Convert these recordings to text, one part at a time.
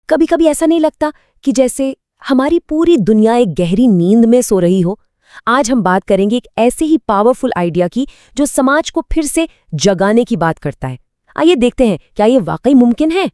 कभी कभी ऐसा नहीं लगता कि जैसे हमारी पूरी दुनिया एक गहरी नींद में सो रही हो? आज हम बात करेंगे एक ऐसे ही पावरफुल आइडिया की जो समाज को फिर से जगाने की बात करता है। आइए देखते हैं, क्या ये वाकई मुमकिन है?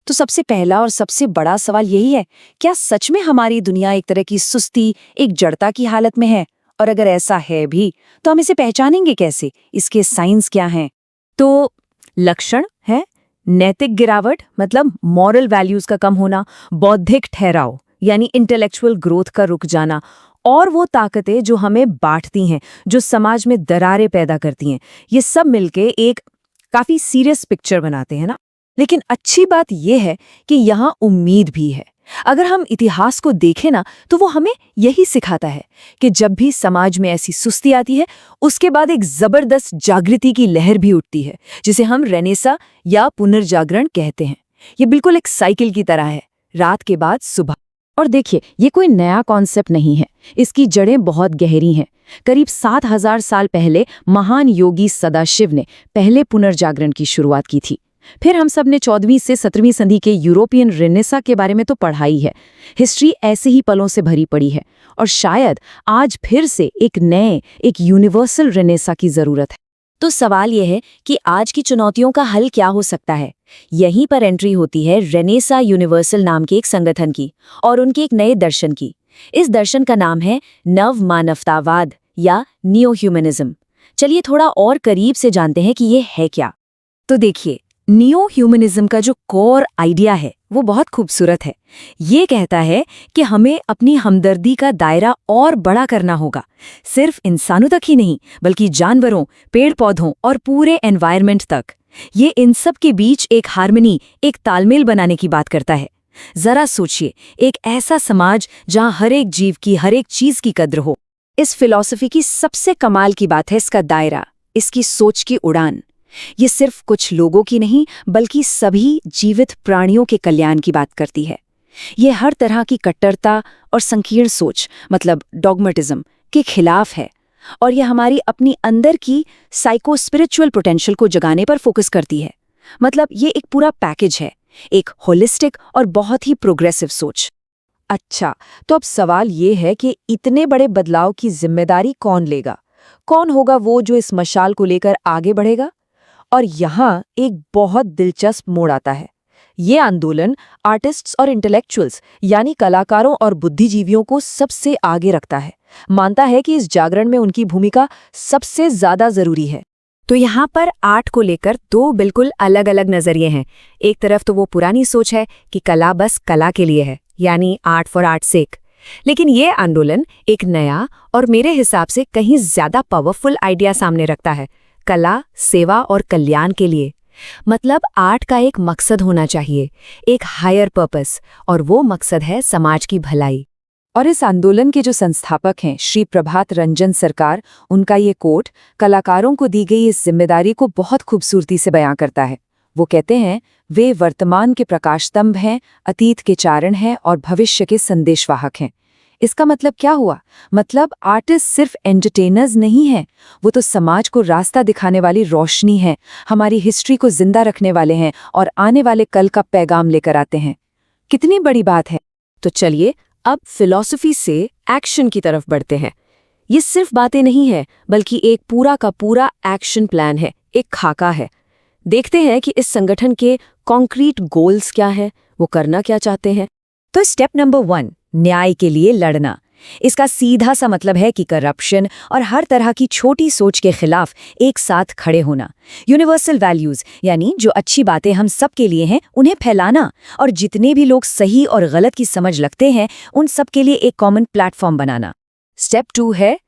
तो सबसे पहला और सबसे बड़ा सवाल यही है, क्या सच में हमारी दुनिया एक तरह की सुस्ती, एक जड़ता की हालत में है? और अगर ऐसा है भी, तो हम इसे पहचानेंगे कैसे? इसके साइंस क्या हैं? तो लक्षण है नैतिक गिरावट, मतलब मॉरल वैल्यूज का कम होना, बौद्धिक ठहराव यानी इंटेलेक्चुअल ग्रोथ का रुक जाना, और वो ताकतें जो हमें बांटती हैं, जो समाज में दरारें पैदा करती हैं, ये सब मिलके एक काफी सीरियस पिक्चर बनाते हैं ना। लेकिन अच्छी बात यह है कि यहाँ उम्मीद भी है। अगर हम इतिहास को देखें ना, तो वो हमें यही सिखाता है कि जब भी समाज में ऐसी सुस्ती आती है, उसके बाद एक जबरदस्त जागृति की लहर भी उठती है, जिसे हम रेनेसा या पुनर्जागरण कहते हैं। ये बिल्कुल एक साइकिल की तरह है, रात के बाद सुबह। और देखिए, ये कोई नया कॉन्सेप्ट नहीं है, इसकी जड़ें बहुत गहरी हैं। करीब 7000 साल पहले महान योगी सदाशिव ने पहले पुनर्जागरण की शुरुआत की थी। फिर हम सब ने 14वीं से 17वीं सदी के यूरोपियन रेनेसा के बारे में तो पढ़ा ही है। हिस्ट्री ऐसे ही पलों से भरी पड़ी है, और शायद आज फिर से एक यूनिवर्सल रेनेसा की जरूरत है। तो सवाल यह है कि आज की चुनौतियों का हल क्या हो सकता है? यहीं पर एंट्री होती है रेनेसा यूनिवर्सल नाम के एक संगठन की और उनके एक नए दर्शन की। इस दर्शन का नाम है नव मानवतावाद या नियो ह्यूमनिज्म। चलिए थोड़ा और करीब से जानते हैं कि ये है क्या। तो देखिए, नियो ह्यूमनिज्म का जो कोर आइडिया है वो बहुत खूबसूरत है। ये कहता है कि हमें अपनी हमदर्दी का दायरा और बड़ा करना होगा, सिर्फ इंसानों तक ही नहीं, बल्कि जानवरों, पेड़ पौधों और पूरे एनवायरनमेंट तक। ये इन सब के बीच एक हार्मनी, एक तालमेल बनाने की बात करता है। जरा सोचिए, एक ऐसा समाज जहां हर एक जीव की, हर एक चीज की कद्र हो। इस फिलॉसफी की सबसे कमाल की बात है इसका दायरा, इसकी सोच की उड़ान। ये सिर्फ कुछ लोगों की नहीं, बल्कि सभी जीवित प्राणियों के कल्याण की बात करती है। ये हर तरह की कट्टरता और संकीर्ण सोच, मतलब डॉगमेटिज्म, के खिलाफ है, और यह हमारी अपनी अंदर की साइको स्पिरिचुअल पोटेंशियल को जगाने पर फोकस करती है। मतलब ये एक पूरा पैकेज है, एक होलिस्टिक और बहुत ही प्रोग्रेसिव सोच। अच्छा, तो अब सवाल ये है कि इतने बड़े बदलाव की जिम्मेदारी कौन लेगा? कौन होगा वो जो इस मशाल को लेकर आगे बढ़ेगा? और यहाँ एक बहुत दिलचस्प मोड़ आता है। ये आंदोलन आर्टिस्ट्स और इंटेलेक्चुअल्स, यानी कलाकारों और बुद्धिजीवियों को सबसे आगे रखता है। मानता है कि इस जागरण में उनकी भूमिका सबसे ज्यादा जरूरी है। तो यहाँ पर आर्ट को लेकर दो बिल्कुल अलग अलग नजरिए हैं। एक तरफ तो वो पुरानी सोच है कि कला बस कला के लिए है, यानी आर्ट फॉर आर्ट सेक। लेकिन ये आंदोलन एक नया और मेरे हिसाब से कहीं ज्यादा पावरफुल आइडिया सामने रखता है, कला, सेवा और कल्याण के लिए। मतलब आर्ट का एक मकसद होना चाहिए, एक हायर पर्पस, और वो मकसद है समाज की भलाई। और इस आंदोलन के जो संस्थापक हैं, श्री प्रभात रंजन सरकार, उनका ये कोट कलाकारों को दी गई इस जिम्मेदारी को बहुत खूबसूरती से बयां करता है। वो कहते हैं, वे वर्तमान के प्रकाश स्तंभ हैं, अतीत के चारण हैं और भविष्य के संदेशवाहक हैं। इसका मतलब क्या हुआ? मतलब आर्टिस्ट सिर्फ एंटरटेनर्स नहीं हैं, वो तो समाज को रास्ता दिखाने वाली रोशनी है, हमारी हिस्ट्री को जिंदा रखने वाले हैं और आने वाले कल का पैगाम लेकर आते हैं। कितनी बड़ी बात है। तो चलिए अब फिलॉसफी से एक्शन की तरफ बढ़ते हैं। ये सिर्फ बातें नहीं है, बल्कि एक पूरा का पूरा एक्शन प्लान है, एक खाका है। देखते हैं कि इस संगठन के कॉन्क्रीट गोल्स क्या हैं, वो करना क्या चाहते हैं। तो स्टेप नंबर 1, न्याय के लिए लड़ना। इसका सीधा सा मतलब है कि करप्शन और हर तरह की छोटी सोच के खिलाफ एक साथ खड़े होना। यूनिवर्सल वैल्यूज, यानी जो अच्छी बातें हम सब के लिए हैं, उन्हें फैलाना, और जितने भी लोग सही और गलत की समझ लगते हैं, उन सब के लिए एक कॉमन प्लेटफॉर्म बनाना। स्टेप 2 है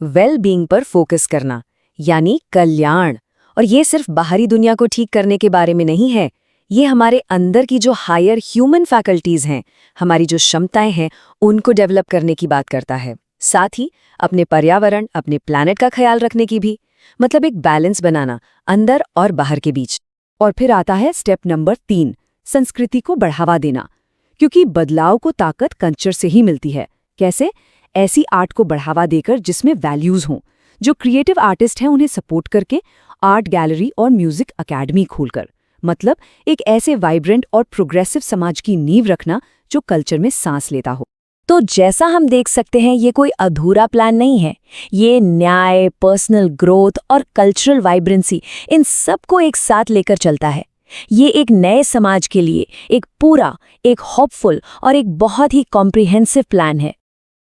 वेल बीइंग पर फोकस करना, यानी कल्याण। और ये सिर्फ बाहरी दुनिया को ठीक करने के बारे में नहीं है, ये हमारे अंदर की जो हायर ह्यूमन फैकल्टीज हैं, हमारी जो क्षमताएं हैं, उनको डेवलप करने की बात करता है। साथ ही अपने पर्यावरण, अपने प्लैनेट का ख्याल रखने की भी। मतलब एक बैलेंस बनाना अंदर और बाहर के बीच। और फिर आता है स्टेप नंबर 3, संस्कृति को बढ़ावा देना। क्योंकि बदलाव को ताकत कल्चर से ही मिलती है। कैसे? ऐसी आर्ट को बढ़ावा देकर जिसमें वैल्यूज हों। जो क्रिएटिव आर्टिस्ट हैं उन्हें सपोर्ट करके, आर्ट गैलरी और म्यूजिक अकेडमी खोलकर। मतलब एक ऐसे वाइब्रेंट और प्रोग्रेसिव समाज की नींव रखना जो कल्चर में सांस लेता हो। तो जैसा हम देख सकते हैं, ये कोई अधूरा प्लान नहीं है। ये न्याय, पर्सनल ग्रोथ और कल्चरल वाइब्रेंसी, इन सबको एक साथ लेकर चलता है। ये एक नए समाज के लिए एक पूरा, एक होपफुल और एक बहुत ही कॉम्प्रिहेंसिव प्लान है।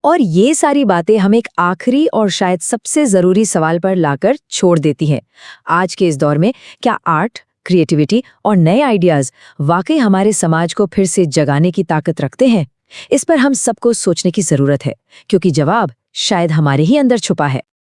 और ये सारी बातें हम एक आखिरी और शायद सबसे ज़रूरी सवाल पर लाकर छोड़ देती हैं। आज के इस दौर में क्या आर्ट, क्रिएटिविटी और नए आइडियाज़ वाकई हमारे समाज को फिर से जगाने की ताकत रखते हैं? इस पर हम सबको सोचने की ज़रूरत है, क्योंकि जवाब शायद हमारे ही अंदर छुपा है।